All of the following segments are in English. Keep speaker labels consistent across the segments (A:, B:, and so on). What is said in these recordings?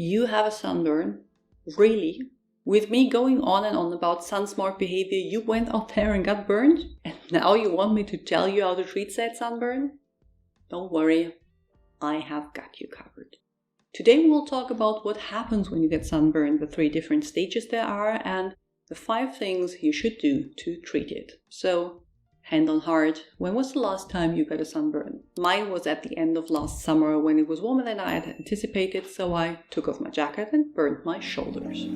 A: You have a sunburn? Really? With me going on and on about sun-smart behavior, you went out there and got burned? And now you want me to tell you how to treat said sunburn? Don't worry, I have got you covered. Today we will talk about what happens when you get sunburned, the 3 different stages there are, and the 5 things you should do to treat it. So, hand on heart, when was the last time you got a sunburn? Mine was at the end of last summer when it was warmer than I had anticipated, so I took off my jacket and burned my shoulders.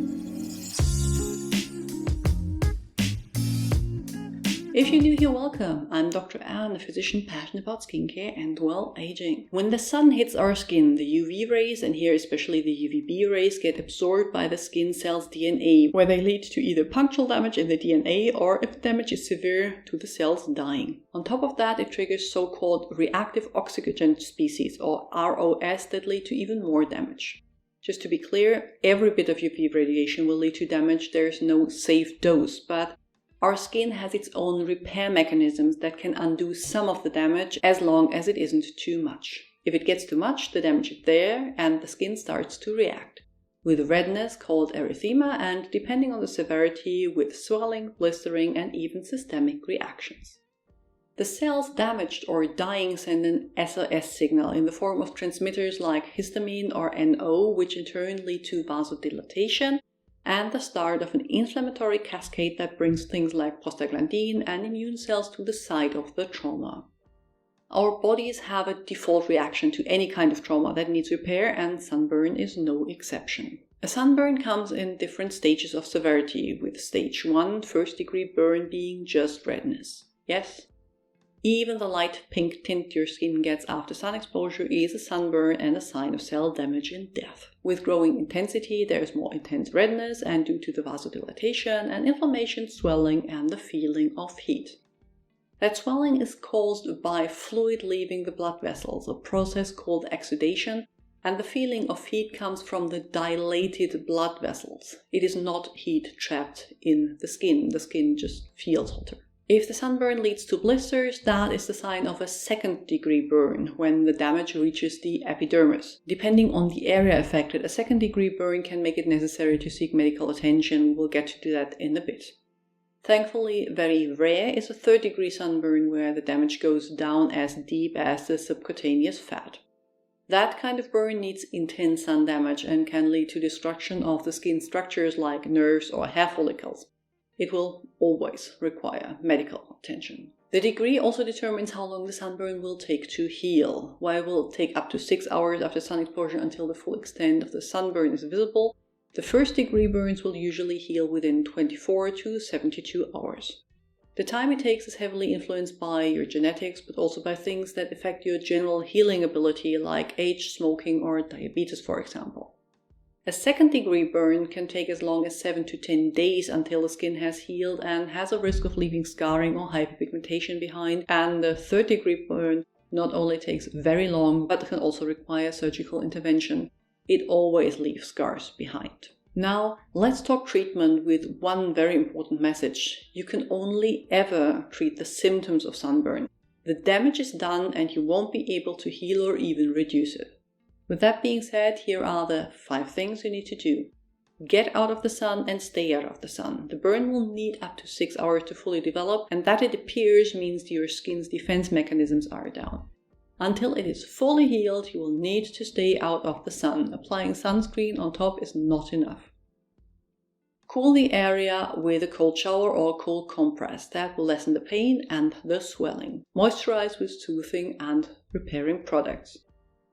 A: If you're new here, welcome. I'm Dr. Anne, a physician passionate about skincare and well-aging. When the sun hits our skin, the UV rays, and here especially the UVB rays, get absorbed by the skin cell's DNA, where they lead to either punctual damage in the DNA or, if the damage is severe, to the cells dying. On top of that, it triggers so-called reactive oxygen species, or ROS, that lead to even more damage. Just to be clear, every bit of UV radiation will lead to damage. There's no safe dose, but our skin has its own repair mechanisms that can undo some of the damage as long as it isn't too much. If it gets too much, the damage is there and the skin starts to react, with redness called erythema and, depending on the severity, with swelling, blistering and even systemic reactions. The cells damaged or dying send an SOS signal in the form of transmitters like histamine or NO, which in turn lead to vasodilatation and the start of an inflammatory cascade that brings things like prostaglandin and immune cells to the site of the trauma. Our bodies have a default reaction to any kind of trauma that needs repair, and sunburn is no exception. A sunburn comes in different stages of severity, with stage 1, first-degree burn, being just redness. Yes, even the light pink tint your skin gets after sun exposure is a sunburn and a sign of cell damage and death. With growing intensity, there is more intense redness, and due to the vasodilatation and inflammation, swelling and the feeling of heat. That swelling is caused by fluid leaving the blood vessels, a process called exudation, and the feeling of heat comes from the dilated blood vessels. It is not heat trapped in the skin just feels hotter. If the sunburn leads to blisters, that is the sign of a 2nd-degree burn, when the damage reaches the epidermis. Depending on the area affected, a 2nd-degree burn can make it necessary to seek medical attention. We'll get to that in a bit. Thankfully, very rare is a 3rd-degree sunburn where the damage goes down as deep as the subcutaneous fat. That kind of burn needs intense sun damage and can lead to destruction of the skin structures like nerves or hair follicles. It will always require medical attention. The degree also determines how long the sunburn will take to heal. While it will take up to 6 hours after sun exposure until the full extent of the sunburn is visible, the 1st-degree burns will usually heal within 24 to 72 hours. The time it takes is heavily influenced by your genetics, but also by things that affect your general healing ability, like age, smoking, or diabetes, for example. A 2nd-degree burn can take as long as 7 to 10 days until the skin has healed and has a risk of leaving scarring or hyperpigmentation behind, and the 3rd-degree burn not only takes very long, but can also require surgical intervention. It always leaves scars behind. Now, let's talk treatment with one very important message. You can only ever treat the symptoms of sunburn. The damage is done and you won't be able to heal or even reduce it. With that being said, here are the 5 things you need to do. Get out of the sun and stay out of the sun. The burn will need up to 6 hours to fully develop, and that it appears means your skin's defense mechanisms are down. Until it is fully healed, you will need to stay out of the sun. Applying sunscreen on top is not enough. Cool the area with a cold shower or cold compress. That will lessen the pain and the swelling. Moisturize with soothing and repairing products.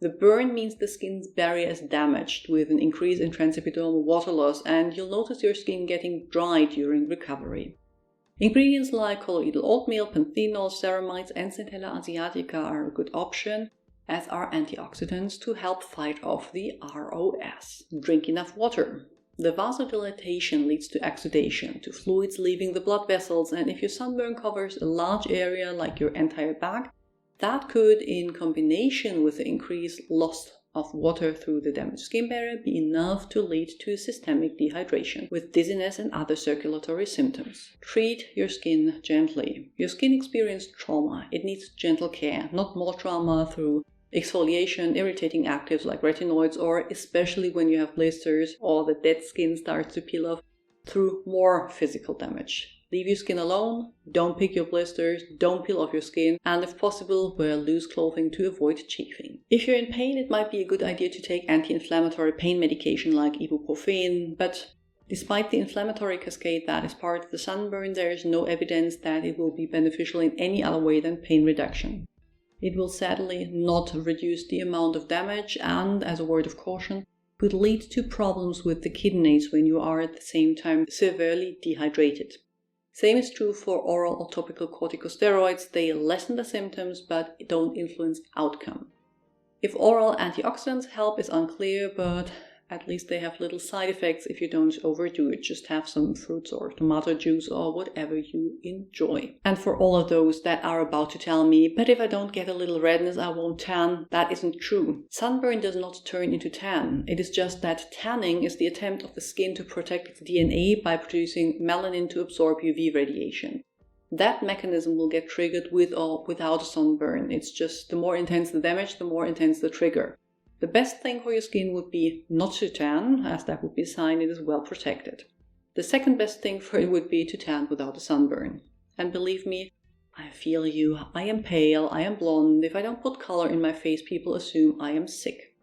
A: The burn means the skin's barrier is damaged, with an increase in transepidermal water loss, and you'll notice your skin getting dry during recovery. Ingredients like colloidal oatmeal, panthenol, ceramides and Centella asiatica are a good option, as are antioxidants to help fight off the ROS. Drink enough water. The vasodilatation leads to exudation, to fluids leaving the blood vessels, and if your sunburn covers a large area like your entire back, that could, in combination with the increased loss of water through the damaged skin barrier, be enough to lead to systemic dehydration, with dizziness and other circulatory symptoms. Treat your skin gently. Your skin experienced trauma. It needs gentle care, not more trauma through exfoliation, irritating actives like retinoids, or especially when you have blisters or the dead skin starts to peel off, through more physical damage. Leave your skin alone, don't pick your blisters, don't peel off your skin, and if possible, wear loose clothing to avoid chafing. If you're in pain, it might be a good idea to take anti-inflammatory pain medication like ibuprofen, but despite the inflammatory cascade that is part of the sunburn, there is no evidence that it will be beneficial in any other way than pain reduction. It will sadly not reduce the amount of damage and, as a word of caution, could lead to problems with the kidneys when you are at the same time severely dehydrated. Same is true for oral or topical corticosteroids. They lessen the symptoms but don't influence outcome. If oral antioxidants help is unclear, but at least they have little side effects if you don't overdo it. Just have some fruits or tomato juice or whatever you enjoy. And for all of those that are about to tell me, but if I don't get a little redness, I won't tan, that isn't true. Sunburn does not turn into tan. It is just that tanning is the attempt of the skin to protect its DNA by producing melanin to absorb UV radiation. That mechanism will get triggered with or without a sunburn. It's just the more intense the damage, the more intense the trigger. The best thing for your skin would be not to tan, as that would be a sign it is well protected. The second best thing for it would be to tan without a sunburn. And believe me, I feel you. I am pale, I am blonde. If I don't put color in my face, people assume I am sick.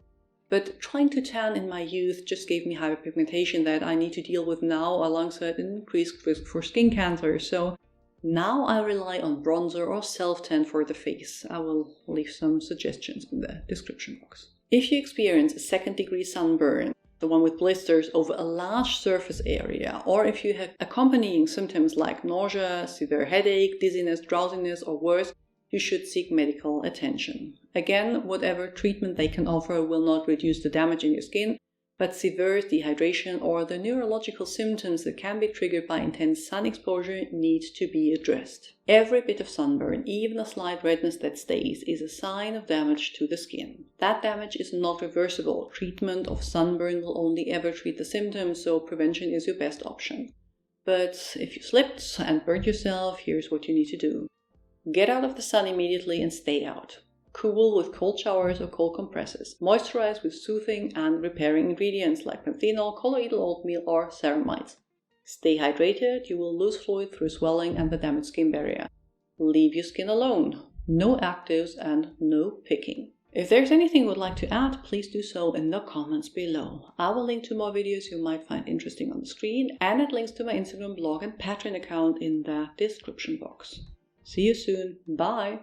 A: But trying to tan in my youth just gave me hyperpigmentation that I need to deal with now alongside an increased risk for skin cancer. So now I rely on bronzer or self-tan for the face. I will leave some suggestions in the description box. If you experience a second-degree sunburn, the one with blisters over a large surface area, or if you have accompanying symptoms like nausea, severe headache, dizziness, drowsiness, or worse, you should seek medical attention. Again, whatever treatment they can offer will not reduce the damage in your skin, but severe dehydration or the neurological symptoms that can be triggered by intense sun exposure need to be addressed. Every bit of sunburn, even a slight redness that stays, is a sign of damage to the skin. That damage is not reversible. Treatment of sunburn will only ever treat the symptoms, so prevention is your best option. But if you slipped and burnt yourself, here's what you need to do. Get out of the sun immediately and stay out. Cool with cold showers or cold compresses. Moisturize with soothing and repairing ingredients like panthenol, colloidal oatmeal, or ceramides. Stay hydrated. You will lose fluid through swelling and the damaged skin barrier. Leave your skin alone. No actives and no picking. If there's anything you would like to add, please do so in the comments below. I will link to more videos you might find interesting on the screen and add links to my Instagram blog and Patreon account in the description box. See you soon. Bye!